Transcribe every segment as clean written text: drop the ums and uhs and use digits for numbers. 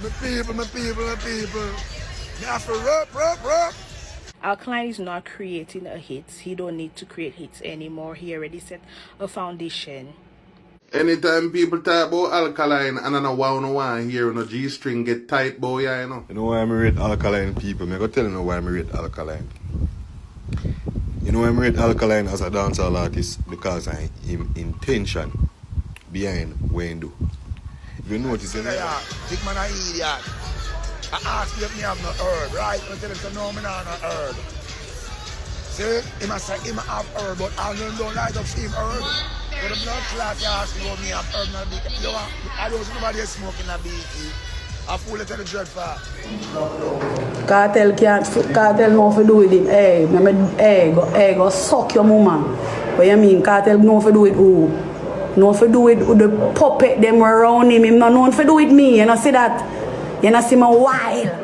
My people. Me have to rap. Alkaline is not creating a hit. He don't need to create hits anymore. He already set a foundation. Anytime people talk about Alkaline, and I know why I want to hear no G-string get tight, boy, yeah, you know. You know why I rate Alkaline, people? I'm going to tell you why I rate Alkaline. You know why I rate Alkaline as a dancehall artist? Because of him intention behind what he do. If you notice it, Big man a idiot. I ask you if me have no herb, right? I tell him to no, me not no herb. See? He must say him have herb, but I don't like to see him herb. But I'm not class, you ask me about me have herb, not big. You know, I don't see nobody smoking a BT. I fool it to the dread for. Cartel know for do with him. Hey, go suck your mama. What you mean? Cartel know for do with who? Know for do with the puppet them around him. Him not known for do with me. You know see that? You know see me wild.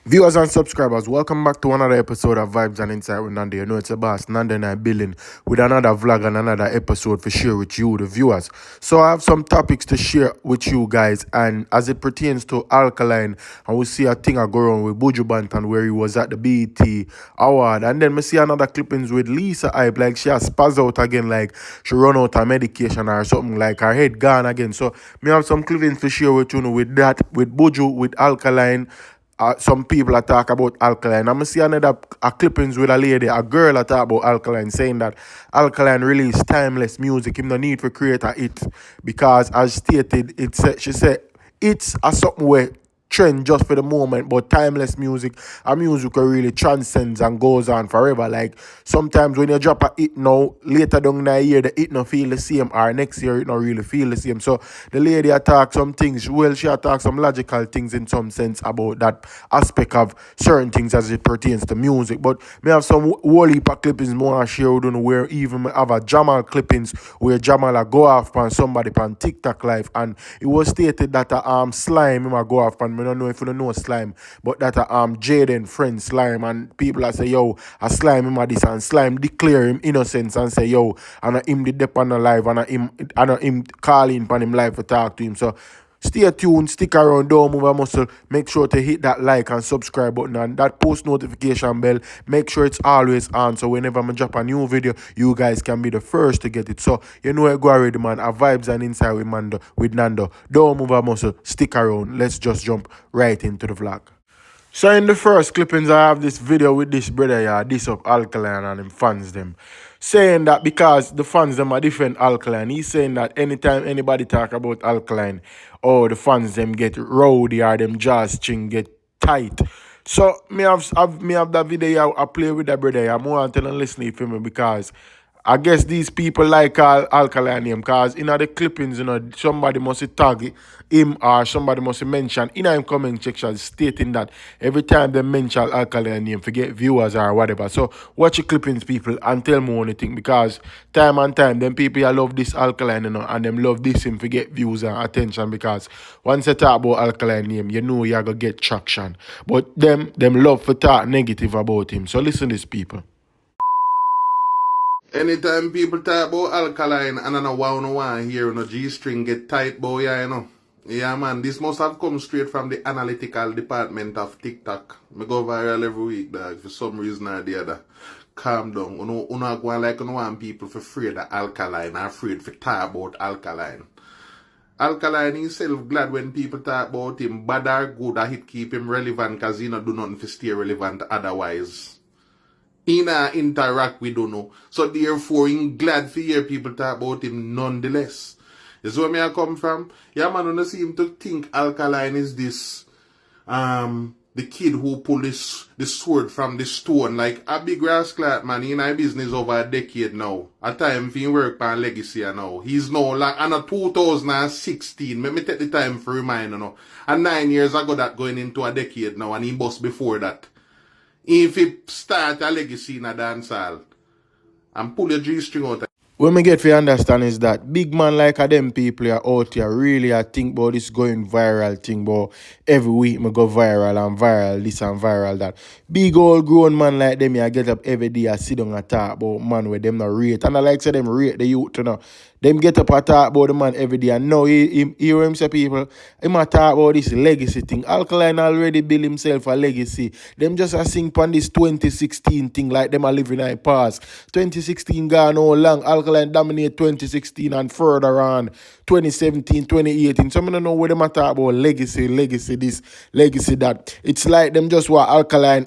Viewers and subscribers, welcome back to another episode of Vibes and Insight with Nando. You know it's a boss, Nando and I billing with another vlog and another episode for share with you, the viewers. So I have some topics to share with you guys, and as it pertains to Alkaline, and we see a thing I go on with Buju Banton where he was at the BET award, and then we see another clippings with Lisa Hype, like she has spazzed out again, like she run out of medication or something, like her head gone again. So me have some clippings to share with you know, with that, with Buju, with Alkaline. Some people are talk about Alkaline. I'm going to see another clippings with a lady, a girl that talk about Alkaline, saying that Alkaline release timeless music. Him no need to create a hit because, as stated, she said it's a something where trend just for the moment, but timeless music, a music that really transcends and goes on forever. Like sometimes when you drop a hit now, later down in the year, the hit no feel the same, or next year it no really feel the same. So the lady attack some things, well, she attack some logical things in some sense about that aspect of certain things as it pertains to music. But me have some whole heap of clippings more I share with you where even me have a Jamal clippings where Jamal a go off on somebody on TikTok live, and it was stated that slime him a go off on. I don't know if you don't know slime, but that Jaden friend slime, and people are say yo, a slime him a this, and slime declare him innocence and say yo, and him did dep on the live, and him calling on him live to talk to him. So stay tuned, stick around, don't move a muscle. Make sure to hit that like and subscribe button and that post notification bell. Make sure it's always on, so whenever I drop a new video, you guys can be the first to get it. So you know I go already, man. A Vibes and Inside with Nando. Don't move a muscle, stick around. Let's just jump right into the vlog. So in the first clippings, I have this video with this brother, yeah, this up Alkaline and him fans them. Saying that because the fans them are different Alkaline, he's saying that anytime anybody talk about Alkaline, oh, the fans them get rowdy or them jazz string get tight. So me have that video I play with that brother. I'm more than listening to me because I guess these people like Alkaline name because in the clippings, you know, somebody must tag him or somebody must mention in a comment section stating that every time they mention Alkaline name, forget viewers or whatever. So watch your clippings, people, and tell me anything because time and time, them people love this Alkaline, you know, and them love this him forget views and attention because once you talk about Alkaline name, you know you're going to get traction. But them love to talk negative about him. So listen to this, people. Anytime people talk about Alkaline, and I know why I want to hear no G-string get tight, boy, yeah, you know. Yeah, man, this must have come straight from the analytical department of TikTok. I go viral every week, dog, for some reason or the other. Calm down. You know like you want people for afraid of Alkaline, or afraid for talk about Alkaline. Alkaline himself glad when people talk about him, bad or good, that it keep him relevant because he not do nothing to stay relevant otherwise. He not interact with you know. So therefore, I'm glad to hear people talk about him nonetheless. Is where me I come from? Yeah, man, when I see him to think Alkaline is this, the kid who pulled the sword from the stone, like a big rascal, man, in our business over a decade now. A time for him work on legacy now. He's now, like, in 2016, let me take the time for remind you know. And 9 years ago that going into a decade now, and he bust before that. If it start a legacy in a dancehall and pull your G-string out. what me get to understand is that big man like a them people are out here really I think about this going viral thing about every week me go viral and viral this and viral that. Big old grown man like them I get up every day I sit down and talk about man where them not rate. And I like say them rate the youth, you know. Them get up and talk about the man every day. And now he hear him say people, he might talk about this legacy thing. Alkaline already built himself a legacy. Them just a sing on this 2016 thing like them are living in the past. 2016 gone all long. Alkaline dominate 2016 and further on 2017, 2018. So I don't know what them are talk about legacy this, legacy that. It's like them just what Alkaline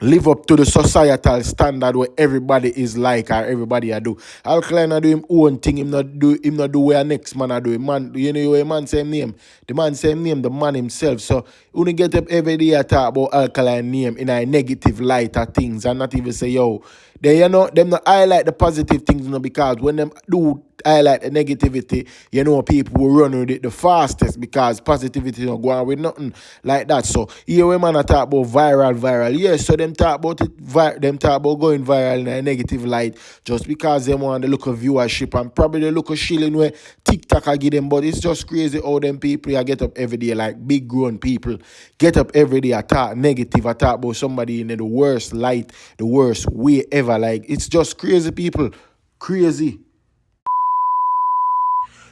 live up to the societal standard where everybody is like or everybody I do. Alkaline I do him own thing, him not do where next man I do. Man, you know a man same name. The man same name, the man himself. So when you get up every day I talk about Alkaline name in a negative light of things and not even say, yo, they you know them not highlight the positive things, you know, because when them do highlight the negativity, you know people will run with it the fastest because positivity don't go on with nothing like that. So here when man I talk about viral. Yes, so them talk about it them talk about going viral in a negative light just because they want the look of viewership and probably the look of shilling where TikTok I give them, but it's just crazy how them people I get up every day like big grown people get up every day I talk negative, I talk about somebody in the worst light, the worst way ever. Like it's just crazy people. Crazy.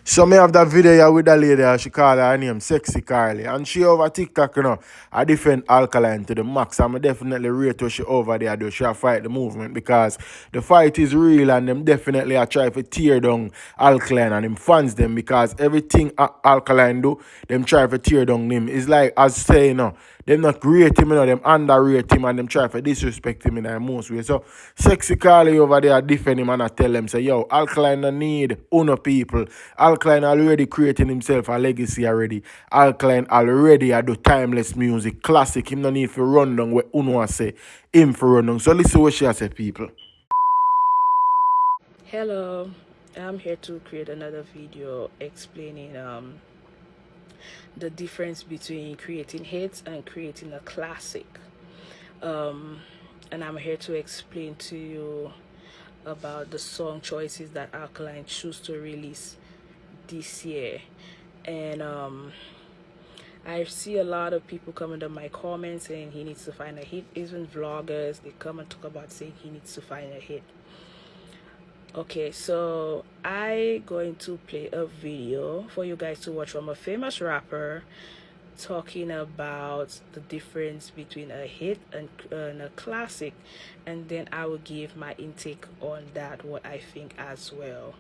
So me have that video here with that lady, she call her name Sexy Carly. And she over TikTok, you know, I defend Alkaline to the max. I'm definitely rate her she over there do. She fight the movement because the fight is real and them definitely I try to tear down Alkaline and them fans them because everything Alkaline do, them try to tear down him. It's like as say, you know, them not rate him, you know, them underrate him and them try to disrespect him in the most way. So Sexy Carly over there defend him and I tell them, say, yo, Alkaline no need uno people. Alkaline already creating himself a legacy already. Alkaline already I do timeless music, classic. Him no need for run down where uno say him for run down. So listen what she say, people. Hello, I'm here to create another video explaining the difference between creating hits and creating a classic. And I'm here to explain to you about the song choices that Alkaline choose to release this year. And I see a lot of people coming to my comments saying he needs to find a hit. Even vloggers, they come and talk about saying he needs to find a hit. Okay, so I going to play a video for you guys to watch from a famous rapper talking about the difference between a hit and a classic, and then I will give my intake on that, what I think as well.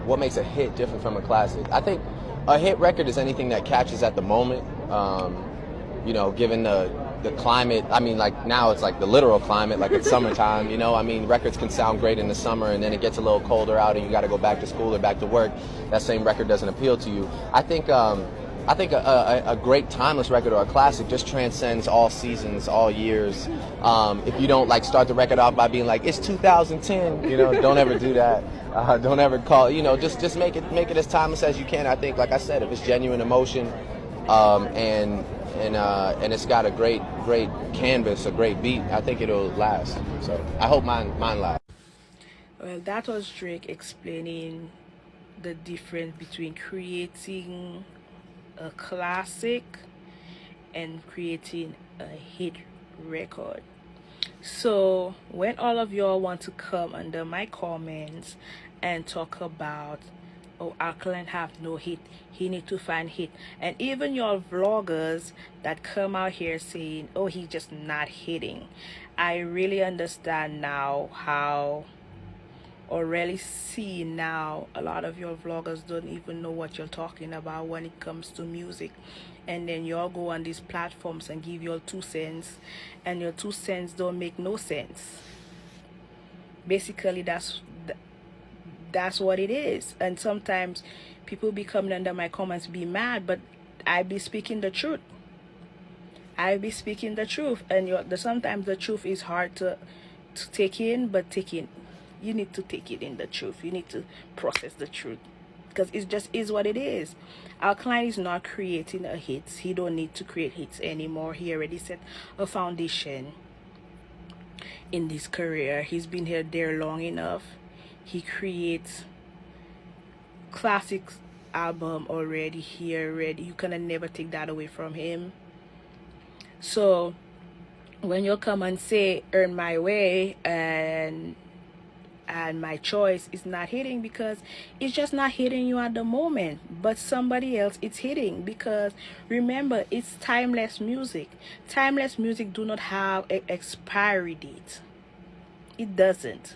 What makes a hit different from a classic? I think a hit record is anything that catches at the moment. You know, given the climate, I mean, like now it's like the literal climate, like it's summertime, you know, I mean, records can sound great in the summer and then it gets a little colder out and you got to go back to school or back to work. That same record doesn't appeal to you. I think a great timeless record or a classic just transcends all seasons, all years. If you don't like start the record off by being like, it's 2010, you know, don't ever do that. Don't ever call, you know, just make it as timeless as you can. I think, like I said, if it's genuine emotion, and it's got a great canvas, a great beat, I think it'll last. So I hope mine lasts. Well, that was Drake explaining the difference between creating a classic and creating a hit record. So when all of y'all want to come under my comments and talk about, oh, Alkaline have no hit, he need to find hit, and even your vloggers that come out here saying, oh, he's just not hitting, I really understand now how, or really see now, a lot of your vloggers don't even know what you're talking about when it comes to music, and then y'all go on these platforms and give your 2 cents, and your 2 cents don't make no sense. Basically, that's what it is. And sometimes people be coming under my comments be mad, but I be speaking the truth. I be speaking the truth, and sometimes the truth is hard to take in, but you need to take it in the truth. You need to process the truth because it just is what it is. Alkaline is not creating a hits. He don't need to create hits anymore. He already set a foundation in this career. He's been there long enough. he creates classic album already here already. You can never take that away from him. So when you come and say Earn My Way and My Choice is not hitting, because it's just not hitting you at the moment, but somebody else it's hitting, because remember, it's timeless music. Timeless music do not have an expiry date. It doesn't.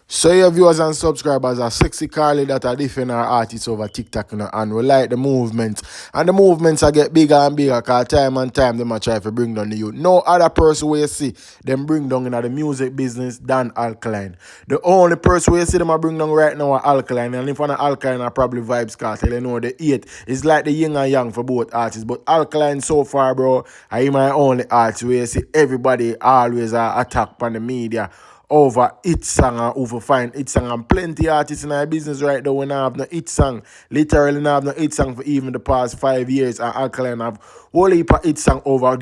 So your viewers and subscribers are sexy Carly that are defending our artists over TikTok, you know, and we like the movement. And the movements are get bigger and bigger, because time and time them a try to bring down the youth. No other person where you see them bring down in the music business than Alkaline. The only person where you see them a bring down right now are Alkaline. And if one of Alkaline are probably Vibes Cartel, you know the 8 is like the yin and yang for both artists. But Alkaline so far, bro, I my only artist where you see everybody always attack on the media over it song and over find it song, and plenty artists in our business right now when I have no it song, literally not have no it song for even the past 5 years, and Alkaline have whole heap of it song over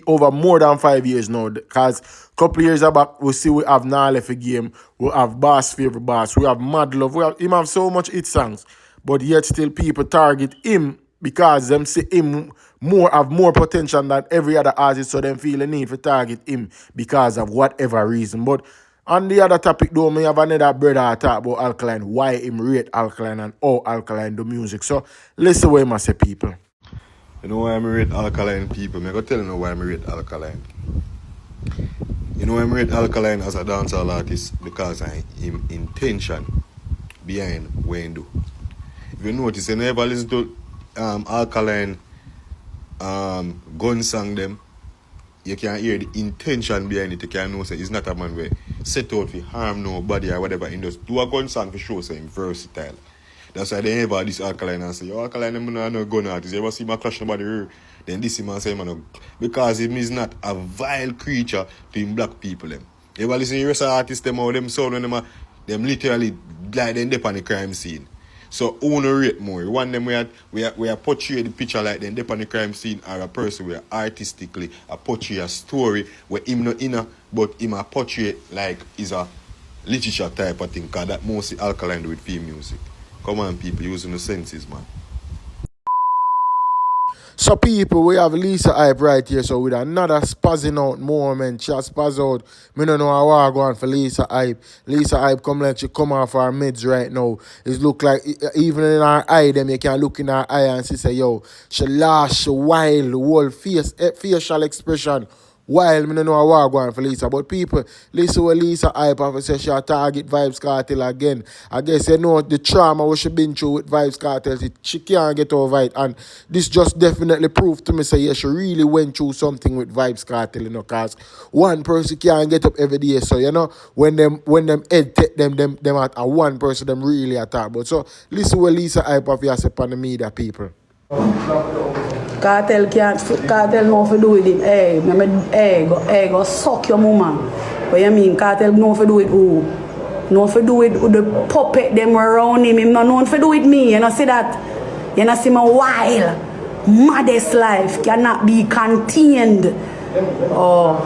over more than 5 years now, because couple years back we see we have Nah Left a Game, we have Boss Favorite Boss, we have Mad Love, we have him have so much it songs, but yet still people target him because them see him have more potential than every other artist, so them feel the need to target him because of whatever reason. But on the other topic though, me have another brother talk about Alkaline, why him rate Alkaline and how Alkaline do music. So listen what him say, people. You know why I rate Alkaline, people? I'm going to tell you why I rate Alkaline. You know why I rate Alkaline as a dancehall artist? Because I him intention behind what he do. If you notice, you never listen to Alkaline gun song them, you can hear the intention behind it. You can know say it's not a man where set out to harm nobody or whatever. In just do a gun song for show say him versatile. That's why they never this Alkaline and say, yo, Alkaline I'm not no gun artist. You ever see my clash nobody here? Then this man say man, because him is not a vile creature to him black people them. You ever listen to the rest of artists them how them sound when them literally like them dip on the crime scene. So who no rate more? One them we are portray the picture like them dip on the crime scene, or a person where artistically a portray a story where him no inner, but him a portray like is a literature type of thing, because that mostly Alkaline do with film music. Come on people, using the senses, man. So people, we have Lisa Hype right here, so with another spazzing out moment, she spazz out. Me don't know how I go on for Lisa Hype. Lisa Hype come like she come off her mids right now. It look like, even in her eye, them you can look in her eye and she say, yo, she lash, she wild, whole facial expression. While me don't know how I go on for Lisa, but people, listen what Lisa Hype have to say she a target Vibes Cartel again. I guess you know the trauma what she been through with Vibes Cartel, she can't get over it, and this just definitely proved to me say yeah, she really went through something with Vibes Cartel, you know, cause one person can't get up every day, so you know when them head take them at a one person them really attack. But so listen what Lisa Hype have to say upon the media, people. Cartel know for do with him. Go suck your mama. What you mean? Cartel know for do with who? Know for do with the puppet them around him. Him not know for do with me. You know see that? You know see my wild, maddest life cannot be contained. Oh,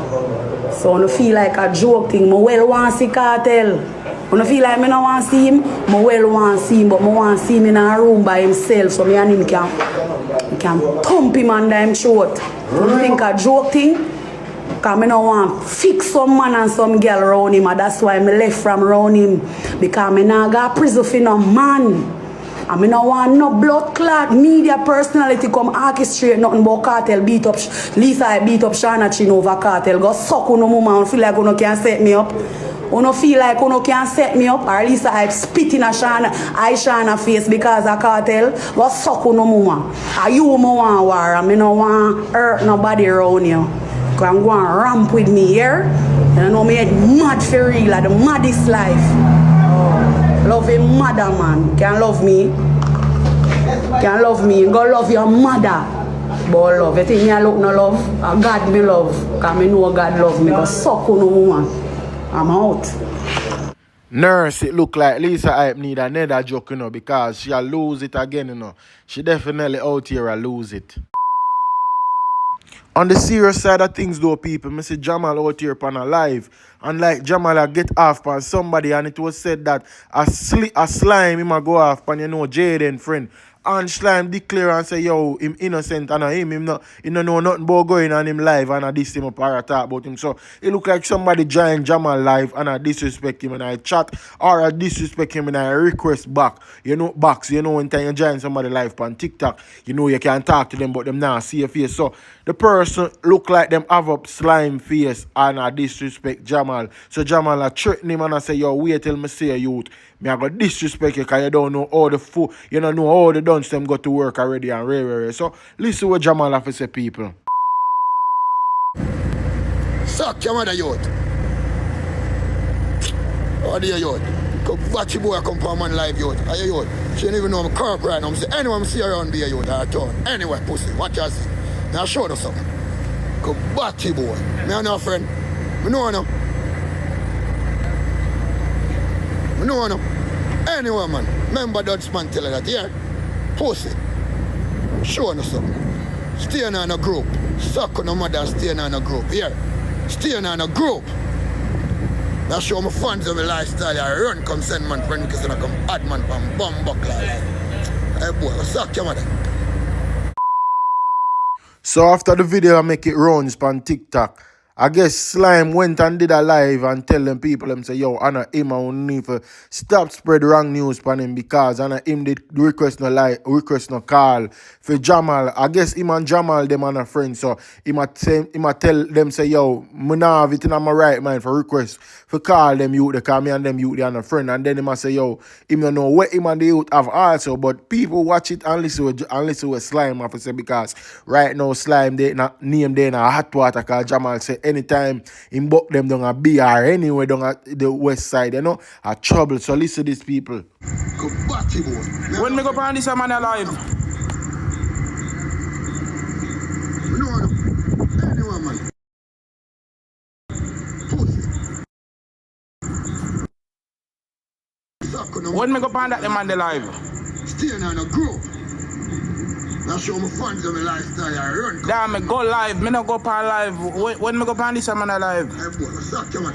so I don't feel like a joke thing. I well want to see Cartel. I don't feel like I don't want to see him. I well want to see him, but I want to see him in a room by himself, so me and him can thump him under him throat. You think a joke thing? Because I don't want to fix some man and some girl around him, and that's why I left from around him. Because I don't got prison for no man. I don't want no blood clot media personality come orchestrate nothing but Cartel beat up Lisa. I beat up Shana Chin over Cartel. Go suck on no mama and feel like you can set me up. You don't feel like you can set me up, or at least I spit in a Shana face because of Cartel. Go suck on no mama. Are you want war? I don't want hurt nobody around you. Because I'm going to ramp with me here. And I know me head mad for real, like the maddest life. Oh, love a mother, man. Can love me? Can love me? Go love your mother. But love, you think me I look no love? God me love. Because I know God love me. Go suck on no woman. I'm out. Nurse, it look like Lisa Hype need another joke, you know, because she'll lose it again, you know. She definitely out here will lose it. On the serious side of things though, people, I see Jamal out here on a live. And like Jamal I get off on somebody and it was said that a slime him a go off on Jaden friend. And slime declare and say, yo, him innocent and him not he don't know nothing about going on him live and I diss him up or I talk about him. So it look like somebody join Jamal live and I disrespect him and I chat or I disrespect him and I request back. When time you join somebody live on TikTok, you can talk to them but them now see your face. So the person look like them have up slime face and I disrespect Jamal. So Jamal I threaten him and I say, yo, wait till me see you youth. Me I go disrespect you because you don't know all the you don't know all the dons them go to work already and rare. So listen what Jamal have to say, people. Suck your mother, youth. Oh, dear youth. Come watch your boy come for a man live, youth. Are you youth? She don't even know I'm corrupt right now. I'm saying, anyone see around be a youth or a town. Anyway, pussy, watch us. Now show us something. Come watch your boy. Me and no friend. Me know no. No. Anyway, man. Remember Dutchman tell her that, yeah? Pussy. Show us something. Stay in a group. Suck on the mother, stay in a group, yeah? Stay in a group. Now show my fans of my lifestyle. I run, come send man friend because I come add man from bomb buckler. Hey boy, suck your mother. So after the video I make it rounds on TikTok, I guess Slime went and did a live and tell them people say, yo, Anna him I need to stop spread wrong news on him because Anna him did request no call for Jamal. I guess him and Jamal them are friends. So he might tell them say, yo, me nah have it in my right mind for request for call them youth, they call me and them youth they are a friend. And then he might say, yo, him don't know what him and the youth have also, but people watch it and listen with Slime have to say because right now Slime they not name they in a hot water because Jamal say anytime him buck them down a BR anyway down at the west side, a trouble. So listen to these people. When me go find this man alive? No. Anyway, man. When me go find that man alive? Staying on a group. Now show my fans of my lifestyle. I run. Damn, me go live. Me not go pan live. When me go find this man alive? Hey boy, suck your man.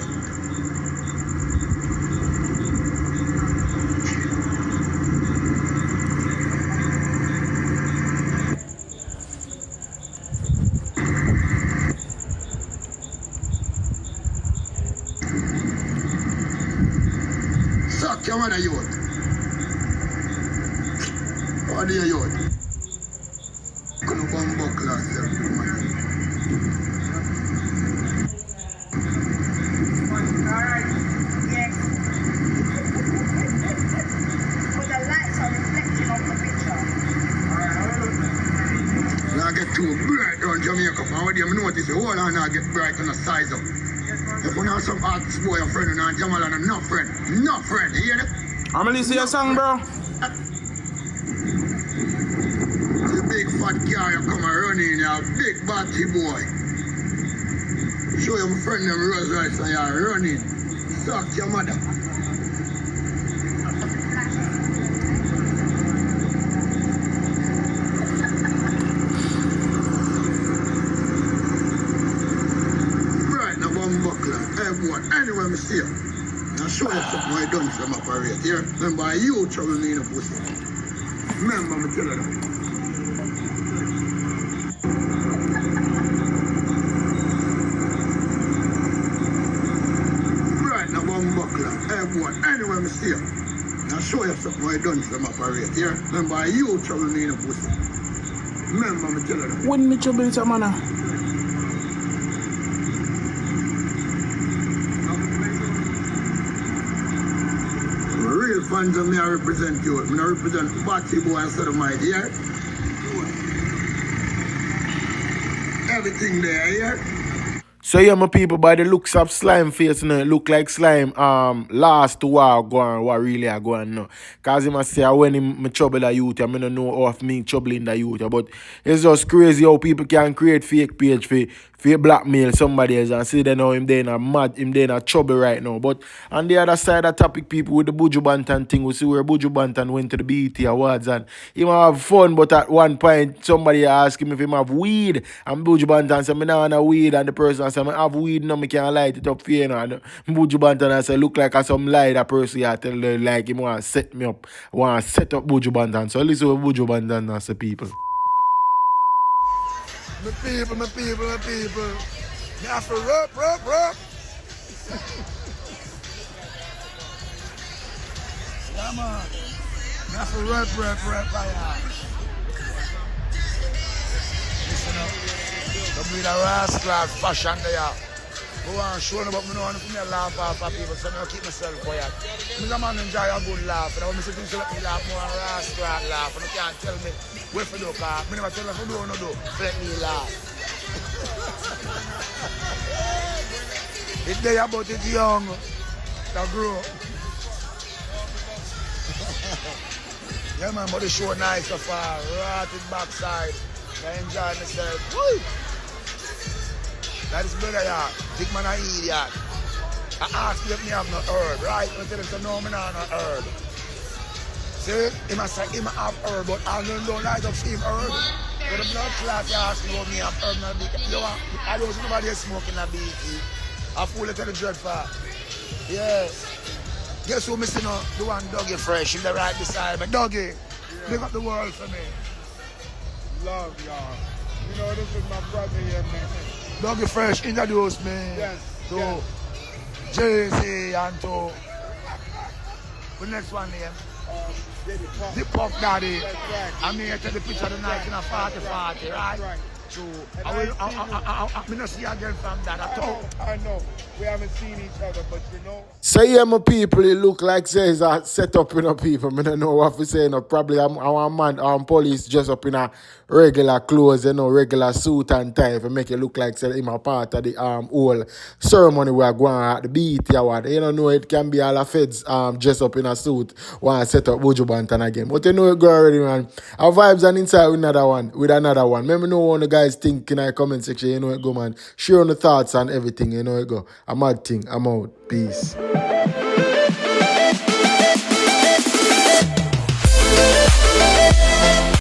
Suck your mother, youth. What do you youth? Come on, buckler, Alright, yes. But the lights are reflecting off the picture. Now I get too bright on Jamaica. Now what do you notice? The whole and I get bright on the size up. If you know some artist boy, a friend, and Jamal and no friend, you hear that? I'm gonna listen to your song, bro. The big fat car you come and run in, you're a big batty boy. Show your friend them Rolls Royce and you're running. Suck your mother. Right now, one buckler. Hey boy, anyway, me see you. Now show you something I done from operate here. Remember, you trouble me in a pussy. Remember, me tell you that. Hey boy, anyway, me see you. Now show you something I done from operate here. Remember, you trouble me in a pussy. Remember, me tell you that. When me trouble with a man? Real fans of me, I represent you. I represent Batty boy instead of my dear. Everything there, yeah? So yeah, my people, by the looks of Slime face, it look like Slime last war going, what really are going now. Cause he must say when him trouble the youth, I don't know how of me troubling the youth. But it's just crazy how people can create fake page for blackmail somebody else and see they know him there in a mad, him there in a trouble right now. But on the other side of topic, people with the Buju Banton thing, we see where Buju Banton went to the BET Awards and he might have fun, but at one point somebody asked him if he have weed, and Buju Banton said, "Me nah want no weed," and the person said, "Me have weed, no, me can't light it up for you," and Buju Banton said, "Look like some lie that person I tell you, like him want to set me up, want to set up Buju Banton." So listen what Buju Banton has to people. My people, my people, my people. Me have to rub. Yeah, man. Me have to rub, fire. Listen up. Don't be the rascal fashion there. Go on, show them, but me know if me laugh off of people, so I keep myself quiet. Me a man enjoy a good laugh, and I want me to things let me laugh more rascal laugh, and you can't tell me where to do, because me never tell them to do or no do, let me laugh. It's there about it young, that grow. Yeah man, but the show nice so far, rotted backside, I enjoy myself. Woo! That is brother, yeah. Big man a idiot. I asked you if me have no herb, right? I tell him to no, me not no herb. See? He must say he have herb, but I don't like to see him herb. But the blood clot, you ask me about me have herb, no big. You know, I don't see nobody smoking a BT. I fool it to the dread for. Yeah. Guess who missing now? The one Dougie Fresh in the right beside me. Dougie, big up the world for me. Love y'all. You know, this is my brother here, man. Dougie Fresh introduced me to Jay-Z and to the next one name. The Puff Daddy. That's right. I'm here to the picture tonight in a 40-40, right? True. I not see you again from that at all. I know. We haven't seen each other, but you know. So yeah, my people, it look like says a set up in a people. I don't know what to say. No, probably our man, police just up in a regular clothes, regular suit and tie, to make it look like say him a part of the whole ceremony we are going at the BET Award. You don't know it can be all the feds dressed up in a suit want to set up Buju Banton again. But you know it go already, man. Our vibes and inside with another one. Let me know what the guys think in the comment section. You know it go, man. Share on the thoughts and everything. You know it go. A mad thing. I'm out. Peace.